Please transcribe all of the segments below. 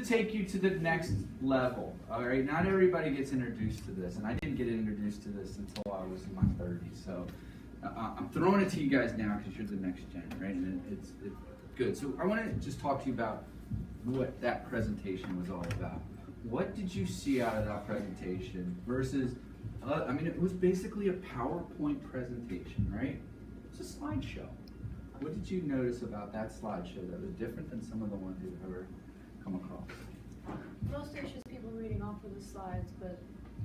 take you to the next level. All right, not everybody gets introduced to this, and I didn't get introduced to this until I was in my 30s. So I'm throwing it to you guys now because you're the next gen, right? And it's good. So I want to just talk to you about what that presentation was all about. What did you see out of that presentation versus, I mean, it was basically a PowerPoint presentation, right? It's a slideshow. What did you notice about that slideshow that was different than some of the ones you've ever come across? Mostly it's just people reading off of the slides, but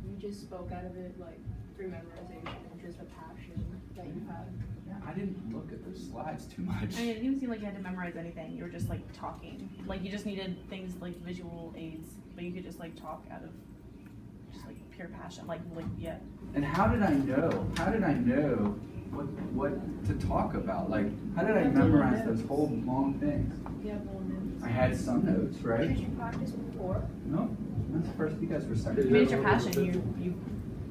you just spoke out of it like through memorization and just a passion that you had. Yeah, I didn't look at those slides too much. I mean, it didn't seem like you had to memorize anything. You were just like talking. Like you just needed things like visual aids, but you could just like talk out of just like pure passion. Like yeah. And how did I know? How did I know what to talk about? Like, how did I memorize those whole long things? You have little notes. I had some notes, right? Did you practice before? No, that's the first. You guys were second. I mean, it's your passion. You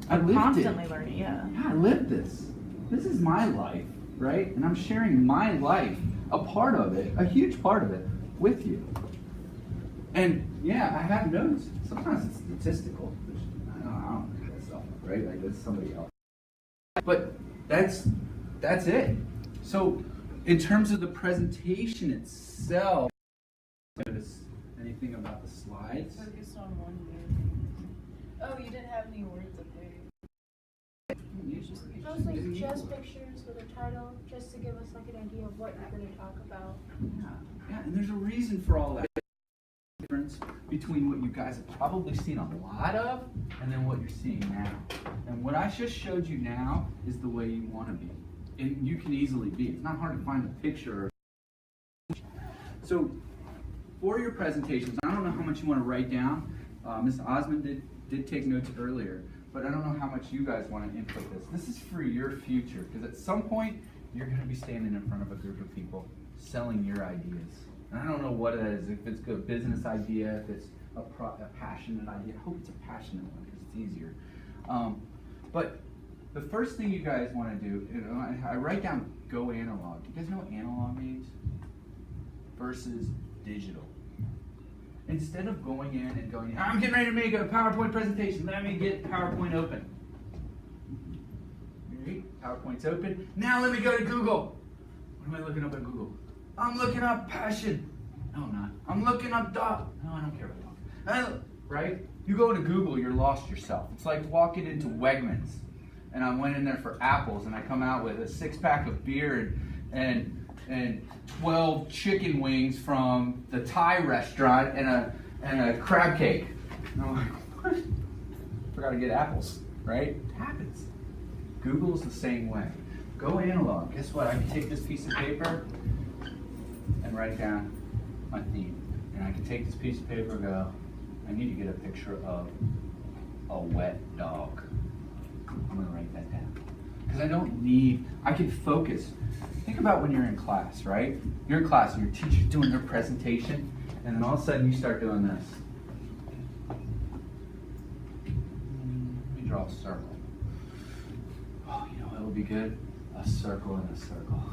I lived constantly it. learning. Yeah. Yeah, I lived this. This is my life, right? And I'm sharing my life, a part of it, a huge part of it, with you. And yeah, I have notes. Sometimes it's statistical. I don't make that stuff up, right? Like that's somebody else. But that's it. So in terms of the presentation itself, notice anything about the slides? Focus on one word. Oh, you didn't have any words up there. Mostly just pictures with a title, just to give us like an idea of what you're going to talk about. Yeah, and there's a reason for all that difference between what you guys have probably seen a lot of and then what you're seeing now. And what I just showed you now is the way you want to be. And you can easily be. It's not hard to find a picture. So for your presentations, I don't know how much you want to write down. Ms. Osmond did take notes earlier, but I don't know how much you guys want to input this. This is for your future, because at some point, you're going to be standing in front of a group of people selling your ideas. And I don't know what it is, if it's a business idea, if it's a passionate idea. I hope it's a passionate one, because it's easier. But the first thing you guys want to do, I write down go analog. Do you guys know what analog means? Versus digital. Instead of going in and going, I'm getting ready to make a PowerPoint presentation, let me get PowerPoint open. Right? PowerPoint's open. Now let me go to Google. What am I looking up on Google? I'm looking up passion. No, I'm not. I'm looking up dog. No, I don't care about dog. Right? You go to Google, you're lost yourself. It's like walking into Wegmans, and I went in there for apples, and I come out with a 6-pack of beer and 12 chicken wings from the Thai restaurant and a crab cake. And I'm like, what? Forgot to get apples, right? It happens. Google's the same way. Go analog. Guess what? I can take this piece of paper and write down my theme. And I can take this piece of paper and go, I need to get a picture of a wet dog. I'm going to write that down. Because I can focus. Think about when you're in class, right? You're in class and your teacher's doing their presentation, and then all of a sudden you start doing this. Let me draw a circle. Oh, you know what would be good? A circle and a circle.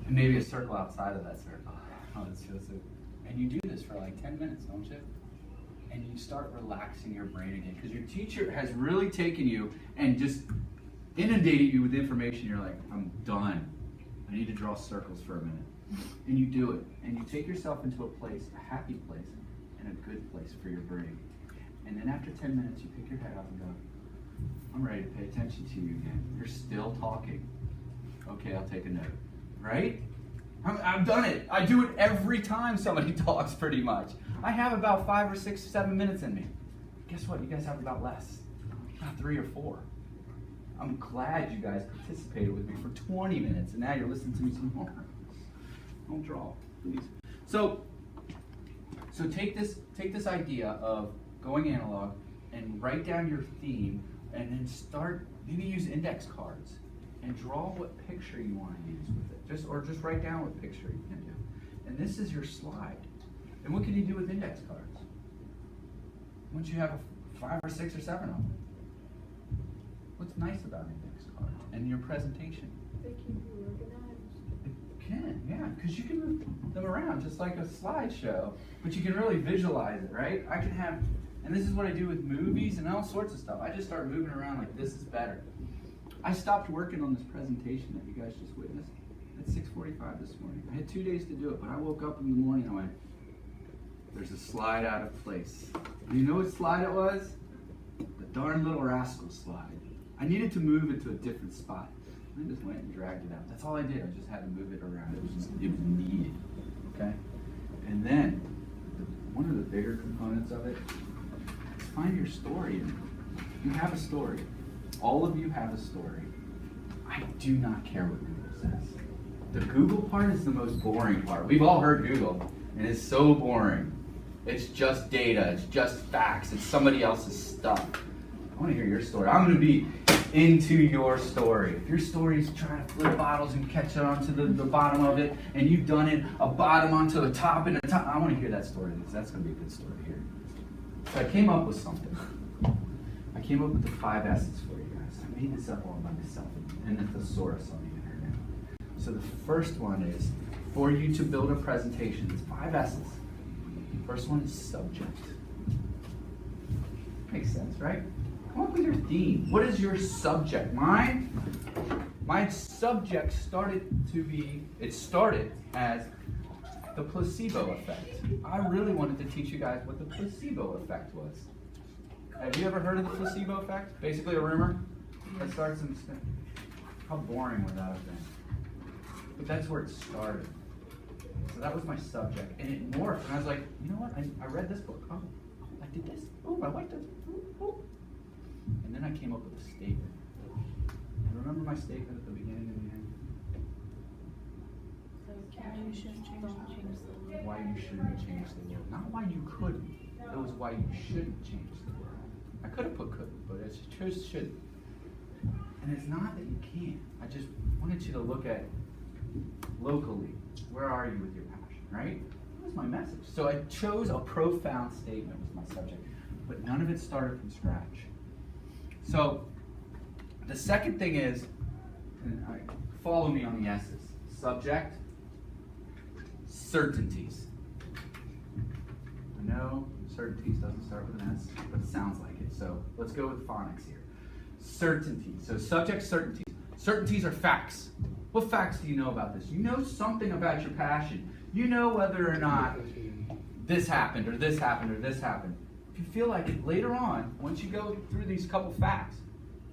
And maybe a circle outside of that circle. Oh, that's just it. And you do this for like 10 minutes, don't you? And you start relaxing your brain again, because your teacher has really taken you and just inundated you with information. You're like, I'm done. I need to draw circles for a minute. And you do it. And you take yourself into a place, a happy place, and a good place for your brain. And then after 10 minutes, you pick your head up and go, I'm ready to pay attention to you again. You're still talking. Okay, I'll take a note. Right? I've done it. I do it every time somebody talks, pretty much. I have about 5 or 6, 7 minutes in me. Guess what? You guys have about less. About 3 or 4. I'm glad you guys participated with me for 20 minutes, and now you're listening to me some more. Don't draw, please. So take this idea of going analog and write down your theme, and then start, maybe use index cards and draw what picture you want to use with it. Just write down what picture you can do. And this is your slide. And what can you do with index cards? Once you have 5 or 6 or 7 of them. What's nice about index cards and your presentation? They keep you organized. It can, yeah, because you can move them around just like a slideshow, but you can really visualize it, right? I can have, and this is what I do with movies and all sorts of stuff. I just start moving around like this is better. I stopped working on this presentation that you guys just witnessed at 6:45 this morning. I had 2 days to do it, but I woke up in the morning and I went, there's a slide out of place. And you know what slide it was? The darn little rascal slide. I needed to move it to a different spot. I just went and dragged it out. That's all I did. I just had to move it around. It was needed. Okay? And then, one of the bigger components of it is find your story. You have a story. All of you have a story. I do not care what Google says. The Google part is the most boring part. We've all heard Google, and it's so boring. It's just data. It's just facts. It's somebody else's stuff. I want to hear your story. I'm going to be into your story. If your story is trying to flip bottles and catch it onto the bottom of it, and you've done it a bottom onto the top and a top, I want to hear that story because that's going to be a good story here. So I came up with something. I came up with the 5 S's for you guys. I made this up all by myself and the thesaurus on the internet. So the first one is, for you to build a presentation, it's 5 S's. First one is subject. Makes sense, right? Come up with your theme. What is your subject? My subject started as the placebo effect. I really wanted to teach you guys what the placebo effect was. Have you ever heard of the placebo effect? Basically a rumor that starts in, how boring would that have been? But that's where it started. So that was my subject, and it morphed, and I was like, you know what, I read this book, oh, I did this, oh, I like this, oh. And then I came up with a statement. You remember my statement at the beginning and the end? Why you shouldn't change the world. Why you shouldn't change the world. Not why you couldn't, it was why you shouldn't change the world. I could have put couldn't, but it's just shouldn't. And it's not that you can't. I just wanted you to look at locally, where are you with your passion, right? That was my message. So I chose a profound statement was my subject, but none of it started from scratch. So the second thing is, follow me on the S's. Subject, certainties. I know certainties doesn't start with an S, but it sounds like it. So let's go with phonics here. Certainties. So subject, certainties. Certainties are facts. What facts do you know about this? You know something about your passion. You know whether or not this happened or this happened or this happened. If you feel like it later on, once you go through these couple facts,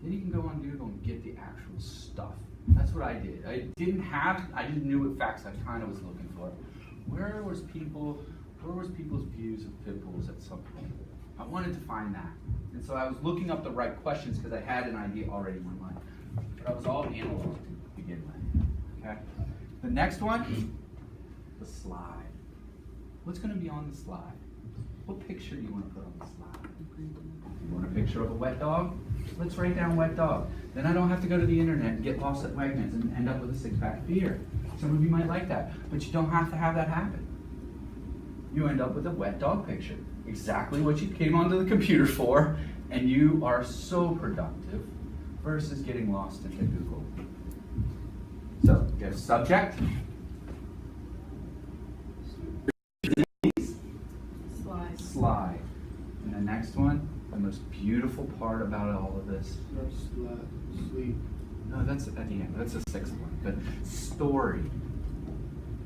then you can go on Google and get the actual stuff. That's what I did. I just knew what facts I kind of was looking for. Where was people's views of pit bulls at some point? I wanted to find that. And so I was looking up the right questions because I had an idea already in my mind. But I was all analog to begin with. Okay? The next one, the slide. What's going to be on the slide? What picture do you want to put on the slide? You want a picture of a wet dog? Let's write down wet dog. Then I don't have to go to the internet and get lost at Wegmans and end up with a 6-pack of beer. Some of you might like that, but you don't have to have that happen. You end up with a wet dog picture. Exactly what you came onto the computer for, and you are so productive versus getting lost into Google. So, you have subject. Slide. And the next one, the most beautiful part about all of this. Sleep. No, that's at the end. That's the 6th one. But story.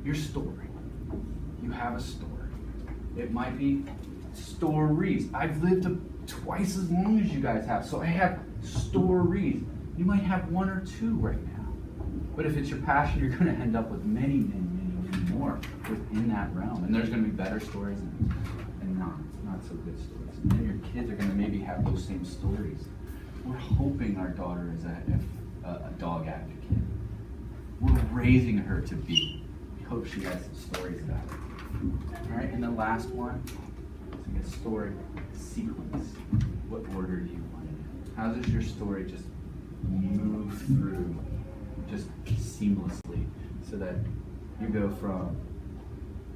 Your story. You have a story. It might be stories. I've lived twice as long as you guys have, so I have stories. You might have 1 or 2 right now. But if it's your passion, you're going to end up with many, many, many, many more within that realm. And there's going to be better stories and not so good stories. And then your kids are going to maybe have those same stories. We're hoping our daughter is a dog advocate. We're raising her to be. We hope she has some stories about it. All right, and the last one is a story sequence. What order do you want it in? How does your story just move through just seamlessly so that you go from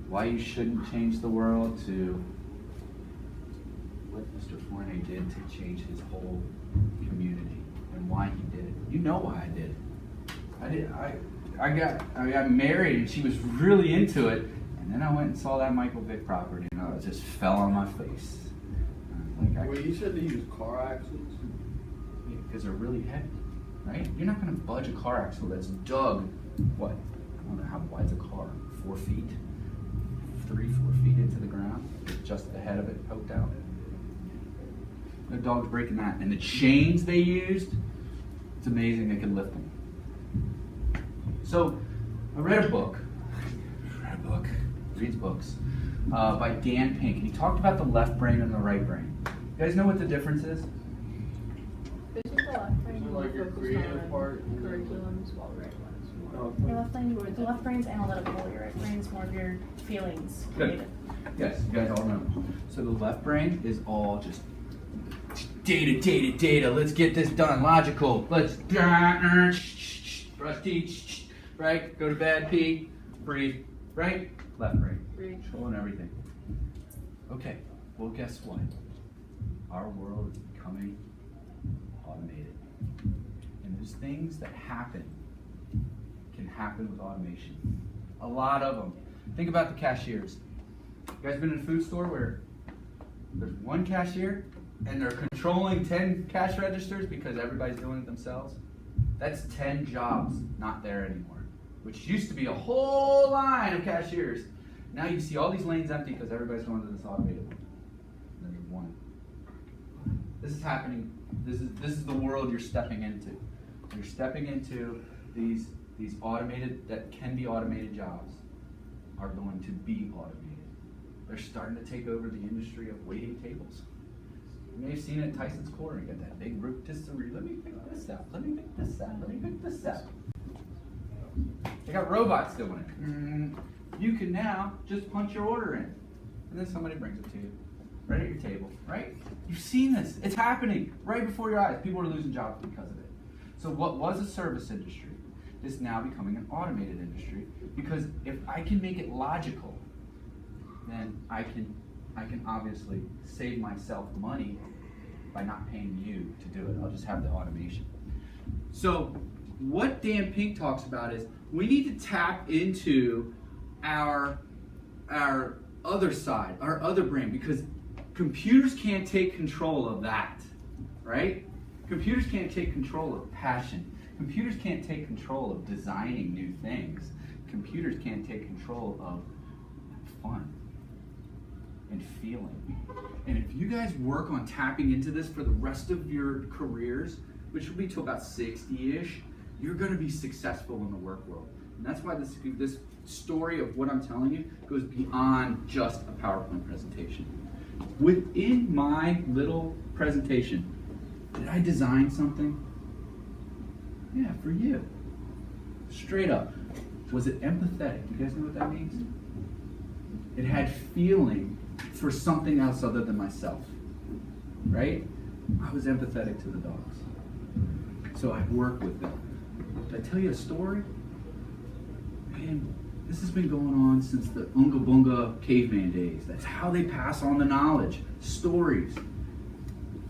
why you shouldn't change the world to what Mr. Fournier did to change his whole community and why he did it. You know why I did it. I got married and she was really into it, and then I went and saw that Michael Vick property, and it just fell on my face. Well, you said they use car axles? Because they're really heavy, right? You're not going to budge a car axle that's dug, what? I don't know how wide's a car, 4 feet? 3-4 feet into the ground, with just the head of it poked out. No dog's breaking that. And the chains they used, it's amazing they could lift them. So, I read a book, reads books, by Dan Pink, and he talked about the left brain and the right brain. You guys know what the difference is? Isn't the left brain more Like your focused creative on part? curriculums while the right one is more? Your left brain's analytical, your right brain's more of your feelings. Good. Creative. Yes, you guys all know. So the left brain is all just data. Let's get this done. Logical. Let's brush teeth, right? Go to bed, pee, breathe, right? Left brain. Breathe. Controlling everything. Okay, well, guess what? Our world is becoming automated. And there's things that can happen with automation. A lot of them. Think about the cashiers. You guys been in a food store where there's one cashier and they're controlling 10 cash registers because everybody's doing it themselves? That's 10 jobs not there anymore, which used to be a whole line of cashiers. Now you see all these lanes empty because everybody's going to this automated one. And there's one. This is happening. This is the world you're stepping into. You're stepping into these automated, that can be automated jobs are going to be automated. They're starting to take over the industry of waiting tables. You may have seen it at Tyson's Corner. You got that big rotisserie. Let me pick this up. Let me pick this up. Let me pick this up. They got robots doing it. You can now just punch your order in, and then somebody brings it to you, right at your table, right? You've seen this. It's happening right before your eyes. People are losing jobs because of it. So what was a service industry is now becoming an automated industry, because if I can make it logical, then I can obviously save myself money by not paying you to do it. I'll just have the automation. So what Dan Pink talks about is we need to tap into our other side, our other brain, because computers can't take control of that, right? Computers can't take control of passion. Computers can't take control of designing new things. Computers can't take control of fun and feeling. And if you guys work on tapping into this for the rest of your careers, which will be till about 60-ish, you're going to be successful in the work world. And that's why this story of what I'm telling you goes beyond just a PowerPoint presentation. Within my little presentation, did I design something? Yeah, for you. Straight up. Was it empathetic? You guys know what that means? It had feeling for something else other than myself, right? I was empathetic to the dogs. So I worked with them. Did I tell you a story? Man, this has been going on since the Unga Bunga caveman days. That's how they pass on the knowledge. Stories.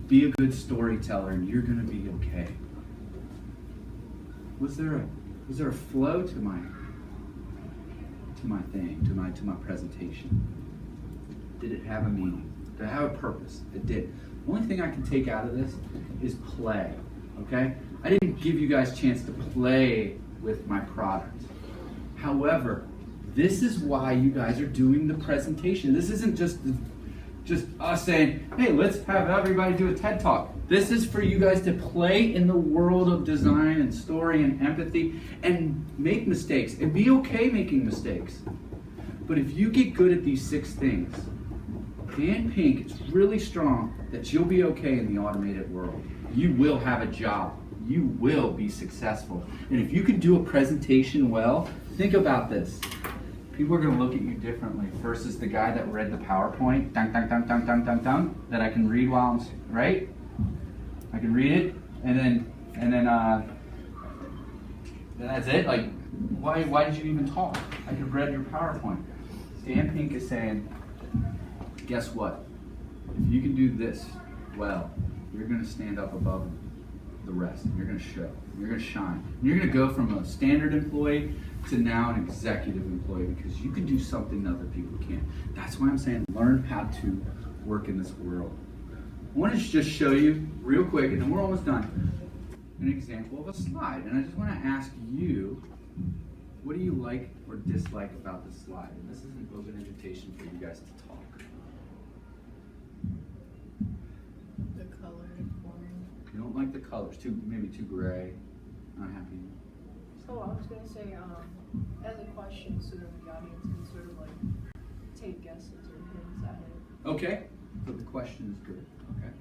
Be a good storyteller and you're gonna be okay. Was there a flow to my thing, to my presentation? Did it have a meaning? Did it have a purpose? It did. The only thing I can take out of this is play, okay? I didn't give you guys a chance to play with my product. However, this is why you guys are doing the presentation. This isn't just us saying, hey, let's have everybody do a TED Talk. This is for you guys to play in the world of design and story and empathy and make mistakes and be okay making mistakes. But if you get good at these 6 things, Dan Pink is really strong that you'll be okay in the automated world. You will have a job. You will be successful. And if you can do a presentation well, think about this. People are going to look at you differently versus the guy that read the PowerPoint, dun, dun, dun, dun, dun, dun, dun, that I can read while I'm, right? I can read it, and then that's it. Like, why did you even talk? I could have read your PowerPoint. Dan Pink is saying, guess what? If you can do this well, you're going to stand up above them. the rest. And you're going to show. You're going to shine. And you're going to go from a standard employee to now an executive employee because you can do something that other people can't. That's why I'm saying learn how to work in this world. I want to just show you real quick, and then we're almost done, an example of a slide. And I just want to ask you, what do you like or dislike about the slide? And this is an open invitation for you guys to talk. The color is boring. You don't like the colors, maybe too gray, not happy. So I was gonna say, as a question, so that the audience can sort of like take guesses or hints at it. Okay, so the question is good, okay.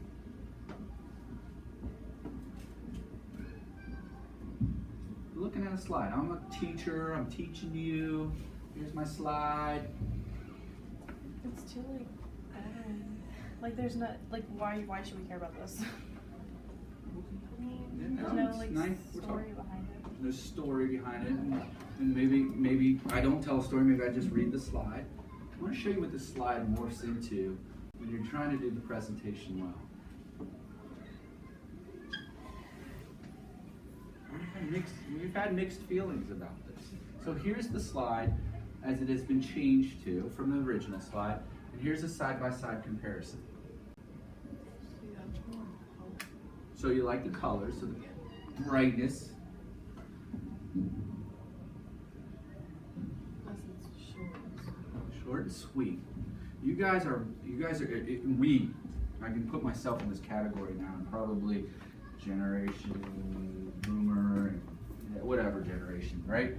You're looking at a slide. I'm a teacher, I'm teaching you. Here's my slide. It's too like, I don't know. Like there's not, like why should we care about this? There's no like story behind it. There's story behind it, and maybe I don't tell a story, maybe I just read the slide. I want to show you what this slide morphs into when you're trying to do the presentation well. We've had mixed feelings about this. So here's the slide as it has been changed to from the original slide, and here's a side-by-side comparison. So you like the colors, so the brightness. Short and sweet. You guys are, I can put myself in this category now, and probably generation, boomer, whatever generation, right?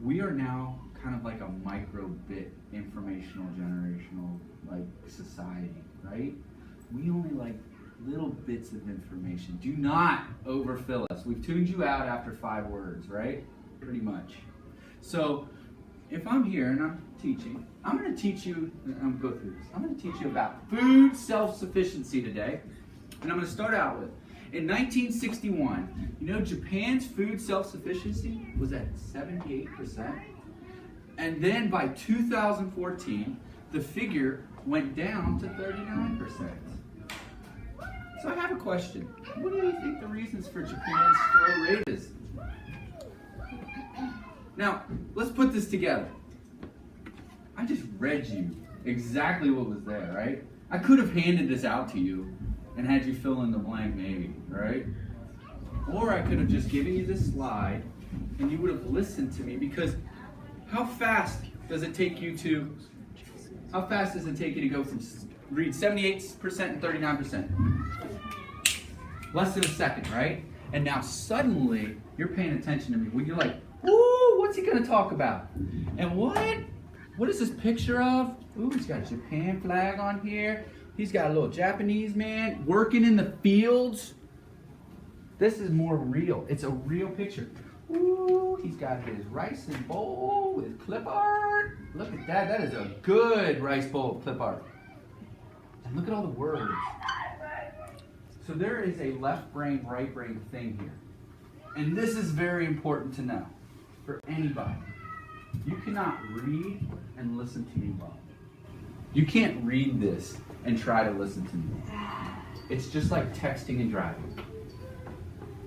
We are now kind of like a micro-bit informational generational like society, right? We only like little bits of information. Do not overfill us. We've tuned you out after 5 words, right? Pretty much. So if I'm here and I'm teaching, I'm going to teach you, I'm going to go through this. I'm going to teach you about food self-sufficiency today. And I'm going to start out with, in 1961, you know Japan's food self-sufficiency was at 78%. And then by 2014, the figure went down to 39%. So I have a question. What do you think the reasons for Japan's slow rate is? Now, let's put this together. I just read you exactly what was there, right? I could have handed this out to you and had you fill in the blank maybe, right? Or I could have just given you this slide and you would have listened to me, because how fast does it take you to go from read 78% and 39%? Less than a second, right? And now suddenly you're paying attention to me when you're like, ooh, what's he gonna talk about? And what is this picture of? Ooh, he's got a Japan flag on here. He's got a little Japanese man working in the fields. This is more real. It's a real picture. Ooh, he's got his rice and bowl with clip art. Look at that. That is a good rice bowl with clip art. And look at all the words. So there is a left brain, right brain thing here. And this is very important to know for anybody. You cannot read and listen to me well. You can't read this and try to listen to me. It's just like texting and driving.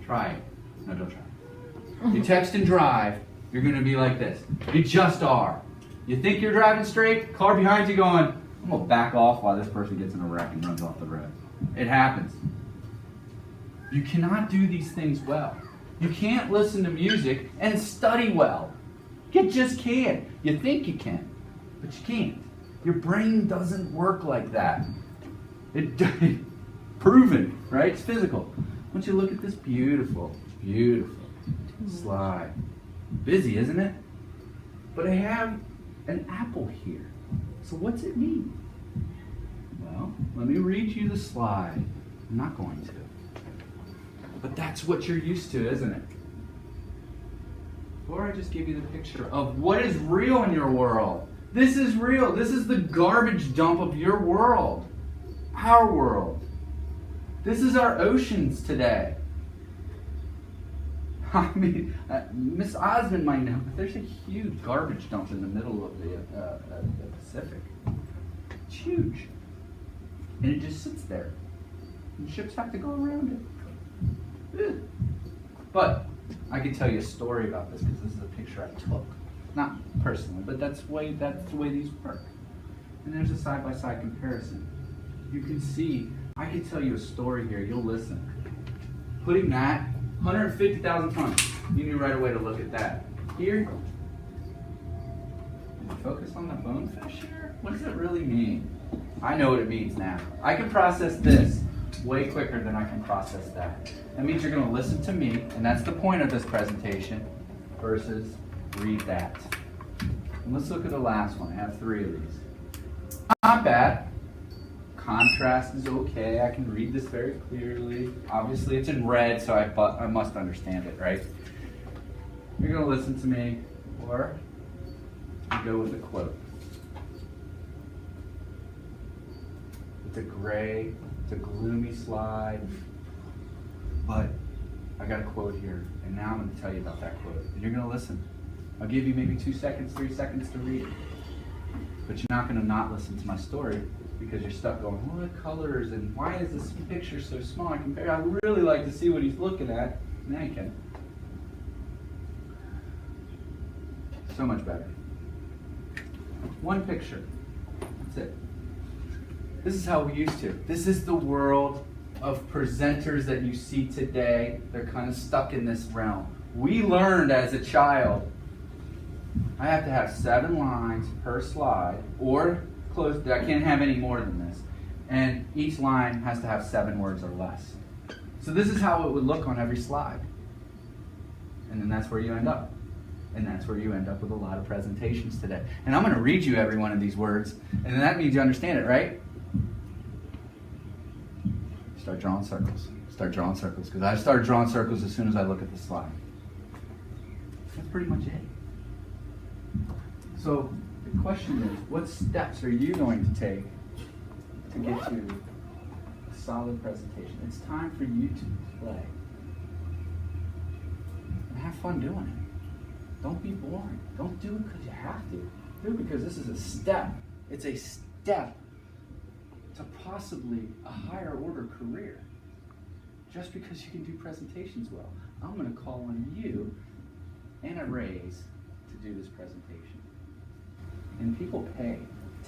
Try it. No, don't try it. You text and drive, you're going to be like this. You just are. You think you're driving straight, car behind you going, I'm going to back off while this person gets in a wreck and runs off the road. It happens. You cannot do these things well. You can't listen to music and study well. You just can't. You think you can, but you can't. Your brain doesn't work like that. Proven, right? It's physical. I want you to look at this beautiful, beautiful slide. Busy, isn't it? But I have an apple here. So what's it mean? Well, let me read you the slide. I'm not going to. But that's what you're used to, isn't it? Or I just give you the picture of what is real in your world. This is real. This is the garbage dump of your world. Our world. This is our oceans today. I mean, Miss Osmond might know, but there's a huge garbage dump in the middle of the Pacific. It's huge. And it just sits there. And ships have to go around it. But I could tell you a story about this because this is a picture I took. Not personally, but that's the way these work. And there's a side-by-side comparison. You can see, I could tell you a story here, you'll listen. Putting that, 150,000 tons, you knew right away to look at that. Here, focus on the bonefish here? What does it really mean? I know what it means now. I can process this way quicker than I can process that. That means you're going to listen to me, and that's the point of this presentation, versus read that. And let's look at the last one. I have 3 of these. Not bad. Contrast is okay. I can read this very clearly. Obviously, it's in red, so I must understand it, right? You're going to listen to me, or you go with a quote. It's a gray, it's a gloomy slide, but I got a quote here, and now I'm going to tell you about that quote, and you're going to listen. I'll give you maybe 2 seconds, 3 seconds to read it, but you're not going to not listen to my story because you're stuck going, what colors, and why is this picture so small? I really like to see what he's looking at. Now you can. So much better. One picture. That's it. This is how we used to. This is the world of presenters that you see today. They're kind of stuck in this realm. We learned as a child, I have to have 7 lines per slide, or close. I can't have any more than this. And each line has to have 7 words or less. So this is how it would look on every slide. And then that's where you end up. And that's where you end up with a lot of presentations today. And I'm going to read you every one of these words, and then that means you understand it, right? Start drawing circles. Start drawing circles, because I start drawing circles as soon as I look at the slide. That's pretty much it. So the question is, what steps are you going to take to get to a solid presentation? It's time for you to play. And have fun doing it. Don't be boring. Don't do it because you have to. Do it because this is a step. It's a step to possibly a higher order career. Just because you can do presentations well. I'm going to call on you and a raise to do this presentation. And people pay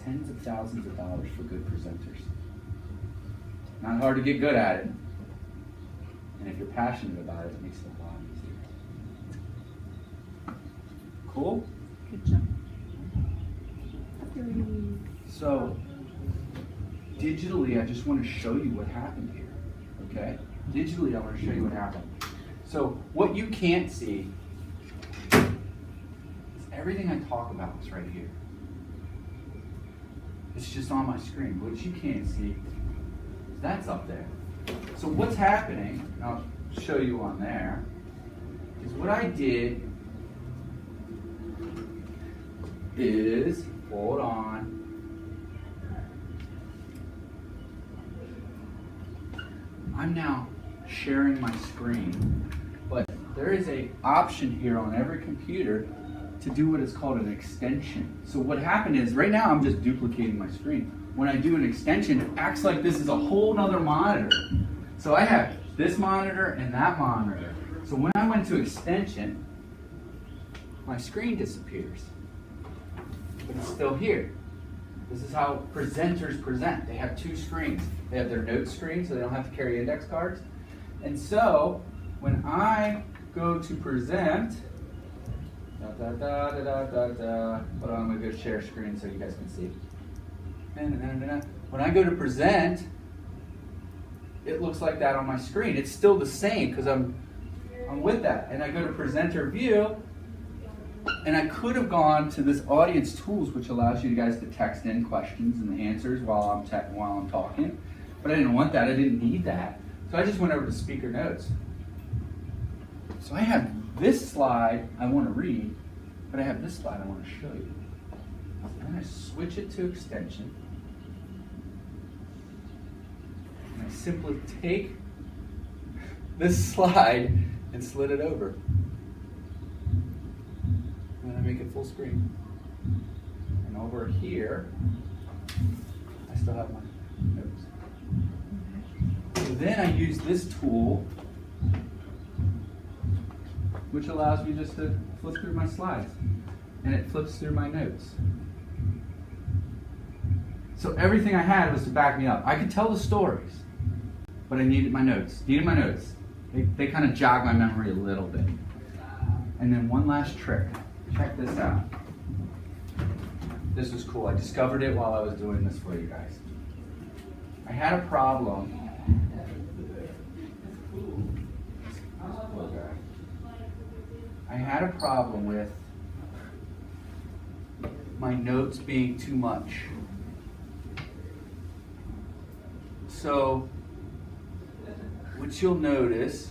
tens of thousands of dollars for good presenters. Not hard to get good at it. And if you're passionate about it, it makes it a lot easier. Cool? Good job. So, digitally, I just want to show you what happened here, okay? Digitally, I want to show you what happened. So, what you can't see is everything I talk about is right here. It's just on my screen. What you can't see is that's up there. So what's happening, and I'll show you on there, is what I did is, hold on, I'm now sharing my screen, but there is an option here on every computer to do what is called an extension. So what happened is, right now I'm just duplicating my screen. When I do an extension, it acts like this is a whole nother monitor. So I have this monitor and that monitor. So when I went to extension, my screen disappears. But it's still here. This is how presenters present. They have 2 screens. They have their notes screen, so they don't have to carry index cards. And so, when I go to present, hold on, I'm going to go share screen so you guys can see. When I go to present, it looks like that on my screen. It's still the same because I'm with that. And I go to presenter view, and I could have gone to this audience tools, which allows you guys to text in questions and answers while I'm talking. But I didn't want that. I didn't need that. So I just went over to speaker notes. So I have this slide I want to read, but I have this slide I want to show you. Then I switch it to extension. And I simply take this slide and slid it over. And then I make it full screen. And over here, I still have my notes. So then I use this tool which allows me just to flip through my slides. And it flips through my notes. So everything I had was to back me up. I could tell the stories, but I needed my notes. They kind of jog my memory a little bit. And then one last trick. Check this out. This was cool. I discovered it while I was doing this for you guys. I had a problem. I had a problem with my notes being too much. So, what you'll notice,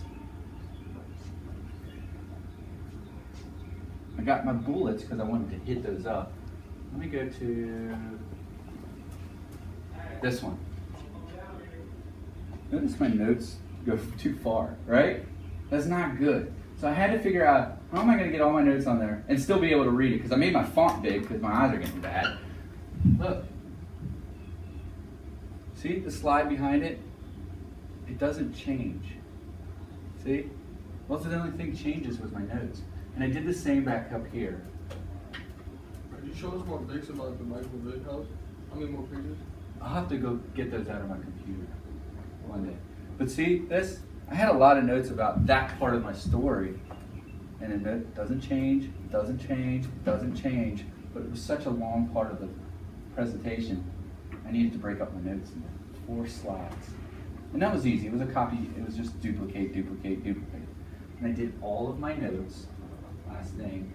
I got my bullets because I wanted to hit those up. Let me go to this one. Notice my notes go too far, right? That's not good. So I had to figure out, how am I going to get all my notes on there and still be able to read it? Because I made my font big because my eyes are getting bad. Look. See the slide behind it? It doesn't change. See? Well, the only thing changes was my notes. And I did the same back up here. Could you show us more pics about the Michael Vick house? How many more pictures? I'll have to go get those out of my computer one day. But see, this, I had a lot of notes about that part of my story. And it doesn't change, it doesn't change, it doesn't change. But it was such a long part of the presentation, I needed to break up my notes into 4 slides. And that was easy. It was a copy, it was just duplicate, duplicate, duplicate. And I did all of my notes, last thing.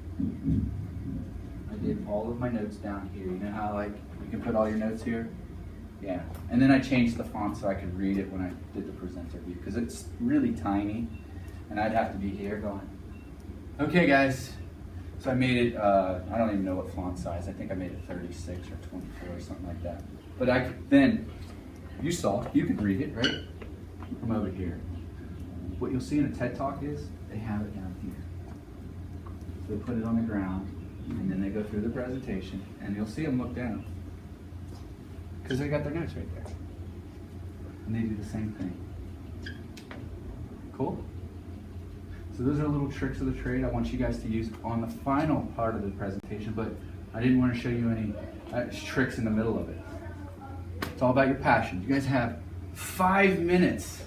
I did all of my notes down here. You know how like you can put all your notes here? Yeah. And then I changed the font so I could read it when I did the presenter view because it's really tiny and I'd have to be here going, okay guys. So I made it, I don't even know what font size. I think I made it 36 or 24 or something like that. But then, you saw, you could read it, right? From over here. What you'll see in a TED Talk is, they have it down here. So they put it on the ground, and then they go through the presentation, and you'll see them look down. Because they got their notes right there. And they do the same thing. Cool? So those are little tricks of the trade I want you guys to use on the final part of the presentation, but I didn't want to show you any tricks in the middle of it. It's all about your passion. You guys have 5 minutes.